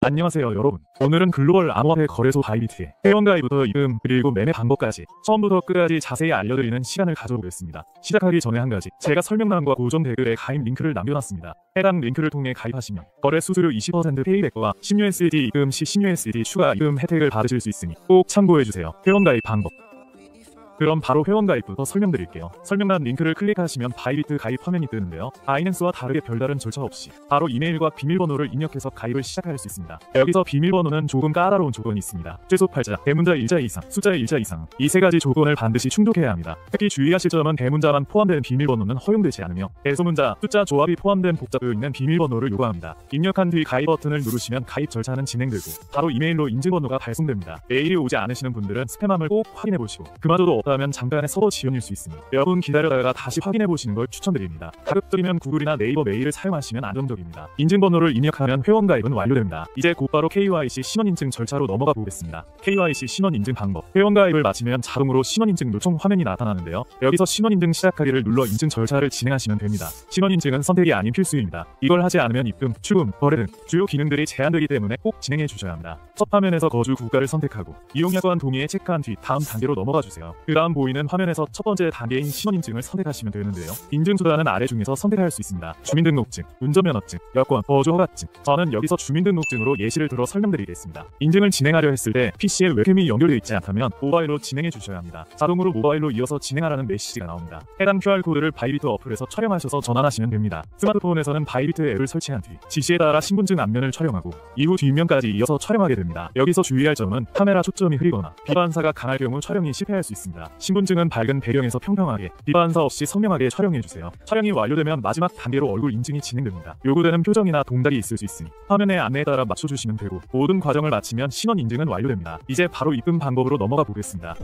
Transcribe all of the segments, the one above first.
안녕하세요 여러분. 오늘은 글로벌 암호화폐 거래소 바이비트의 회원가입부터 입금 그리고 매매 방법까지 처음부터 끝까지 자세히 알려드리는 시간을 가져보겠습니다. 시작하기 전에 한 가지, 제가 설명란과 고정 댓글에 가입 링크를 남겨놨습니다. 해당 링크를 통해 가입하시면 거래 수수료 20% 페이백과 10USD 입금 시 10USD 추가 입금 혜택을 받으실 수 있으니 꼭 참고해주세요. 회원가입 방법, 그럼 바로 회원가입부터 설명드릴게요. 설명란 링크를 클릭하시면 바이비트 가입 화면이 뜨는데요. 바이낸스와 다르게 별다른 절차 없이 바로 이메일과 비밀번호를 입력해서 가입을 시작할 수 있습니다. 여기서 비밀번호는 조금 까다로운 조건이 있습니다. 최소 8자, 대문자 1자 이상, 숫자 1자 이상, 이 세 가지 조건을 반드시 충족해야 합니다. 특히 주의하실 점은 대문자만 포함된 비밀번호는 허용되지 않으며 대소문자, 숫자 조합이 포함된 복잡되어 있는 비밀번호를 요구합니다. 입력한 뒤 가입 버튼을 누르시면 가입 절차는 진행되고 바로 이메일로 인증번호가 발송됩니다. 메일이 오지 않으시는 분들은 스팸함을 꼭 확인해보시고 그마저도 하면 잠깐의 서버 지연일 수 있으니 몇 분 기다려다가 다시 확인해보시는 걸 추천드립니다. 가급적이면 구글이나 네이버 메일을 사용하시면 안정적입니다. 인증번호를 입력하면 회원가입은 완료됩니다. 이제 곧바로 KYC 신원인증 절차로 넘어가 보겠습니다. KYC 신원인증 방법, 회원가입을 마치면 자동으로 신원인증 요청 화면이 나타나는데요. 여기서 신원인증 시작하기를 눌러 인증 절차를 진행하시면 됩니다. 신원인증은 선택이 아닌 필수입니다. 이걸 하지 않으면 입금, 출금, 거래 등 주요 기능들이 제한되기 때문에 꼭 진행해 주셔야 합니다. 첫 화면에서 거주 국가를 선택하고 이용약관 동의에 체크한 뒤 다음 단계로 넘어가 주세요. 다음 보이는 화면에서 첫 번째 단계인 신원인증을 선택하시면 되는데요. 인증수단은 아래 중에서 선택할 수 있습니다. 주민등록증, 운전면허증, 여권, 거주허가증. 저는 여기서 주민등록증으로 예시를 들어 설명드리겠습니다. 인증을 진행하려 했을 때 PC에 웹캠이 연결되어 있지 않다면 모바일로 진행해 주셔야 합니다. 자동으로 모바일로 이어서 진행하라는 메시지가 나옵니다. 해당 QR코드를 바이비트 어플에서 촬영하셔서 전환하시면 됩니다. 스마트폰에서는 바이비트 앱을 설치한 뒤 지시에 따라 신분증 앞면을 촬영하고 이후 뒷면까지 이어서 촬영하게 됩니다. 여기서 주의할 점은 카메라 초점이 흐리거나 비반사가 강할 경우 촬영이 실패할 수 있습니다. 신분증은 밝은 배경에서 평평하게 비반사 없이 선명하게 촬영해주세요. 촬영이 완료되면 마지막 단계로 얼굴 인증이 진행됩니다. 요구되는 표정이나 동작이 있을 수 있으니 화면의 안내에 따라 맞춰주시면 되고 모든 과정을 마치면 신원 인증은 완료됩니다. 이제 바로 입금 방법으로 넘어가 보겠습니다.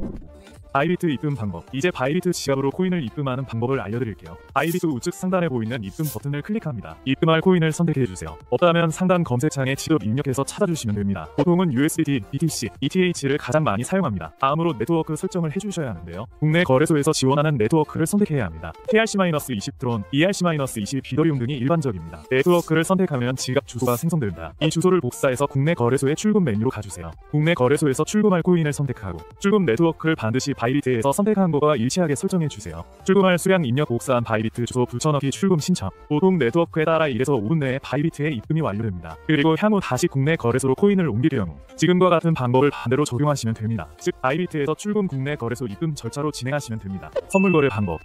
바이비트 입금 방법, 이제 바이비트 지갑으로 코인을 입금하는 방법을 알려드릴게요. 바이비트 우측 상단에 보이는 입금 버튼을 클릭합니다. 입금할 코인을 선택해주세요. 없다면 상단 검색창에 직접 입력해서 찾아주시면 됩니다. 보통은 USDT, BTC, ETH를 가장 많이 사용합니다. 다음으로 네트워크 설정을 해주셔야 하는데요. 국내 거래소에서 지원하는 네트워크를 선택해야 합니다. TRC-20 트론, ERC-20 비더리움 등이 일반적입니다. 네트워크를 선택하면 지갑 주소가 생성됩니다. 이 주소를 복사해서 국내 거래소의 출금 메뉴로 가주세요. 국내 거래소에서 출금할 코인을 선택하고 출금 네트워크를 반드시 바이비트에서 선택한 것과 일치하게 설정해주세요. 출금할 수량 입력 복사한 바이비트 주소 붙여넣기 출금 신청. 보통 네트워크에 따라 1에서 5분 내에 바이비트에 입금이 완료됩니다. 그리고 향후 다시 국내 거래소로 코인을 옮길 경우 지금과 같은 방법을 반대로 적용하시면 됩니다. 즉 바이비트에서 출금 국내 거래소 입금 절차로 진행하시면 됩니다. 선물 거래 방법,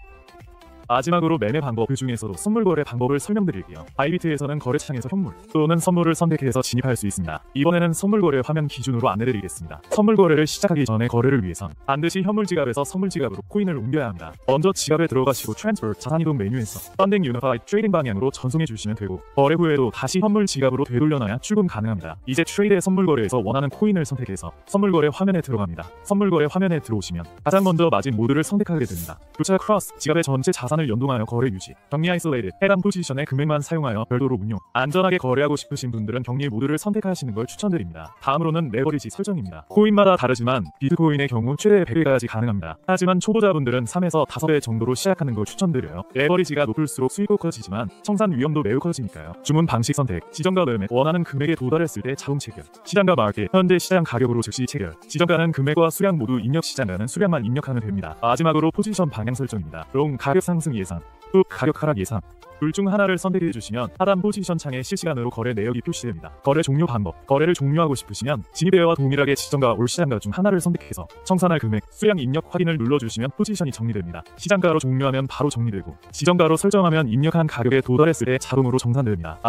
마지막으로 매매 방법, 그 중에서도 선물 거래 방법을 설명드릴게요. 바이비트에서는 거래창에서 현물 또는 선물을 선택해서 진입할 수 있습니다. 이번에는 선물 거래 화면 기준으로 안내드리겠습니다. 선물 거래를 시작하기 전에 거래를 위해선 반드시 현물 지갑에서 선물 지갑으로 코인을 옮겨야 합니다. 먼저 지갑에 들어가시고 트랜스퍼 자산이동 메뉴에서 펀딩 유니파이드 트레이딩 방향으로 전송해 주시면 되고 거래 후에도 다시 현물 지갑으로 되돌려놔야 출금 가능합니다. 이제 트레이드의 선물 거래에서 원하는 코인을 선택해서 선물 거래 화면에 들어갑니다. 선물 거래 화면에 들어오시면 가장 먼저 마진 모드를 선택하게 됩니다. 교차 크로스, 지갑의 전체 자산을 연동하여 거래 유지, 격리 아이솔레이드, 해당 포지션의 금액만 사용하여 별도로 운용, 안전하게 거래하고 싶으신 분들은 격리 모드를 선택하시는 걸 추천드립니다. 다음으로는 레버리지 설정입니다. 코인마다 다르지만 비트코인의 경우 최대 100배까지 가능합니다. 하지만 초보자분들은 3에서 5배 정도로 시작하는 걸 추천드려요. 레버리지가 높을수록 수익도 커지지만 청산 위험도 매우 커지니까요. 주문 방식 선택, 지정가 매매, 원하는 금액에 도달했을 때 자동 체결, 시장가 마켓, 현재 시장 가격으로 즉시 체결, 지정가는 금액과 수량 모두 입력, 시장가는 수량만 입력하면 됩니다. 마지막으로 포지션 방향 설정입니다. 롱 가격 상승 예상, 후 가격 하락 예상, 둘 중 하나를 선택해 주시면 하단 포지션 창에 실시간으로 거래 내역이 표시됩니다. 거래 종료 방법, 거래를 종료하고 싶으시면 진입대여와 동일하게 지정가와 올 시장가 중 하나를 선택해서 청산할 금액, 수량 입력 확인을 눌러주시면 포지션이 정리됩니다. 시장가로 종료하면 바로 정리되고 지정가로 설정하면 입력한 가격에 도달했을 때 자동으로 정산됩니다.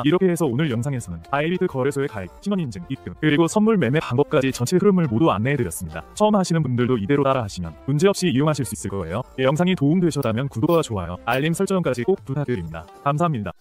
이렇게 해서 오늘 영상에서는 바이비트 거래소에 가입, 신원인증, 입금, 그리고 선물 매매 방법까지 전체 흐름을 모두 안내해드렸습니다. 처음 하시는 분들도 이대로 따라하시면 문제없이 이용하실 수 있을 거예요. 영상이 도움되셨다면 구독과 좋아요, 알림 설정까지 꼭 부탁드립니다. 감사합니다.